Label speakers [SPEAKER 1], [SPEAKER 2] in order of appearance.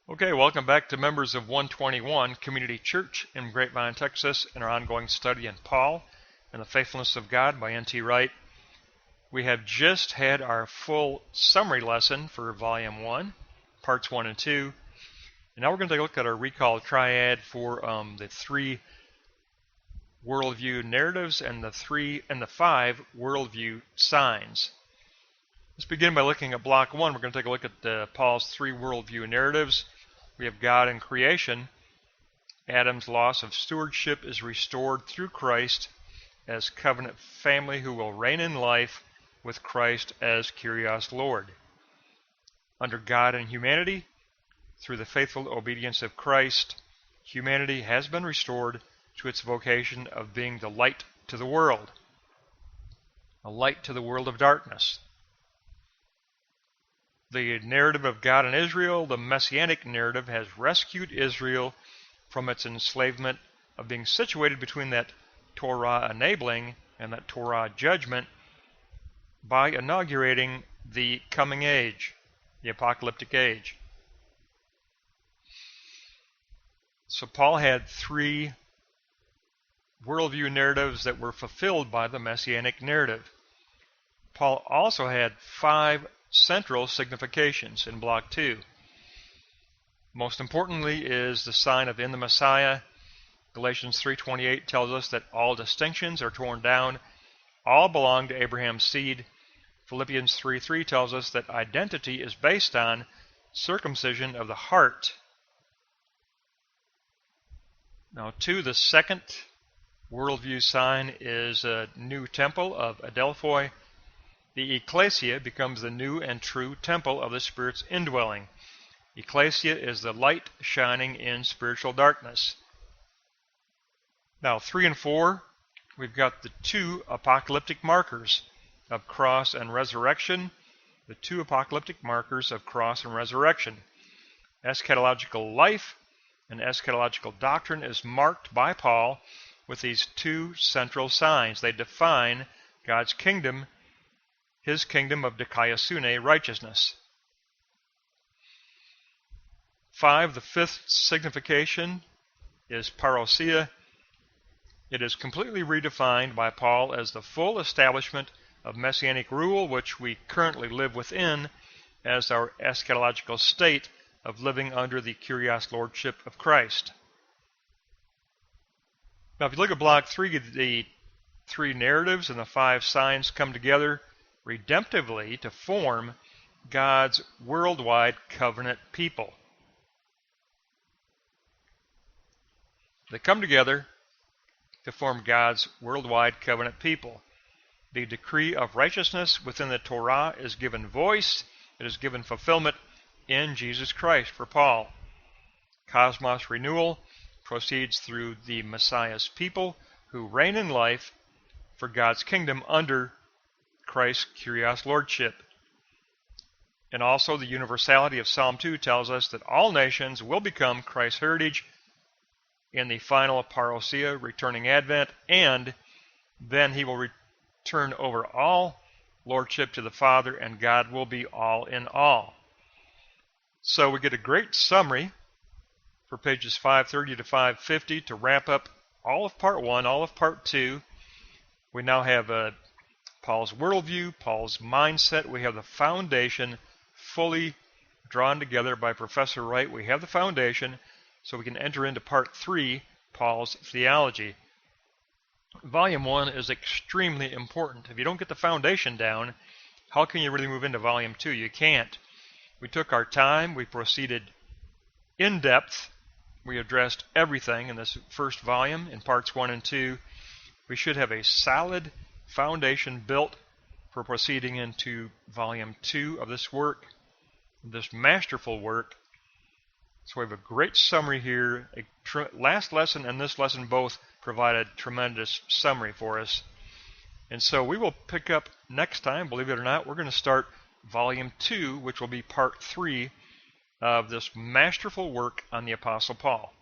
[SPEAKER 1] Okay, welcome back to members of 121 Community Church in Grapevine, Texas, in our ongoing study in Paul and the Faithfulness of God by N.T. Wright. We have just had our full summary lesson for Volume 1, Parts 1 and 2. And now we're going to take a look at our recall triad for the three worldview narratives and the five worldview signs. Let's begin by looking at Block 1. We're going to take a look at Paul's three worldview narratives. We have God in creation. Adam's loss of stewardship is restored through Christ as covenant family who will reign in life with Christ as Kyrios Lord. Under God and humanity, through the faithful obedience of Christ, humanity has been restored to its vocation of being the light to the world, a light to the world of darkness. The narrative of God and Israel, the Messianic narrative, has rescued Israel from its enslavement of being situated between that Torah enabling and that Torah judgment by inaugurating the coming age, the apocalyptic age. So Paul had three worldview narratives that were fulfilled by the Messianic narrative. Paul also had five central significations in Block 2. Most importantly is the sign of in the Messiah. Galatians 3:28 tells us that all distinctions are torn down. All belong to Abraham's seed. Philippians 3:3 tells us that identity is based on circumcision of the heart. Now, the second worldview sign is a new temple of Adelphoi. The ecclesia becomes the new and true temple of the Spirit's indwelling. Ecclesia is the light shining in spiritual darkness. Now, 3 and 4, we've got the two apocalyptic markers of cross and resurrection. The two apocalyptic markers of cross and resurrection. Eschatological life and eschatological doctrine is marked by Paul with these two central signs. They define God's kingdom, his kingdom of dikaiosune, righteousness. 5, the fifth signification is parasya. It is completely redefined by Paul as the full establishment of messianic rule, which we currently live within as our eschatological state of living under the Kyrios Lordship of Christ. Now, if you look at Block 3, the three narratives and the five signs come together redemptively to form God's worldwide covenant people. They come together to form God's worldwide covenant people. The decree of righteousness within the Torah is given voice, it is given fulfillment in Jesus Christ for Paul. Cosmos renewal proceeds through the Messiah's people who reign in life for God's kingdom under Christ's Kyrios Lordship. And also the universality of Psalm 2 tells us that all nations will become Christ's heritage in the final parasya, returning advent, and then he will return over all lordship to the Father, and God will be all in all. So we get a great summary for pages 530 to 550 to wrap up all of Part 1, all of Part 2. We now have Paul's worldview, Paul's mindset. We have the foundation fully drawn together by Professor Wright. We have the foundation, so we can enter into Part 3, Paul's theology. Volume 1 is extremely important. If you don't get the foundation down, how can you really move into Volume 2? You can't. We took our time. We proceeded in depth. We addressed everything in this first volume in Parts 1 and 2. We should have a solid foundation built for proceeding into Volume 2 of this work, this masterful work. So we have a great summary here. Last lesson and this lesson both provided tremendous summary for us. And so we will pick up next time, believe it or not, we're going to start Volume 2, which will be Part 3 of this masterful work on the Apostle Paul.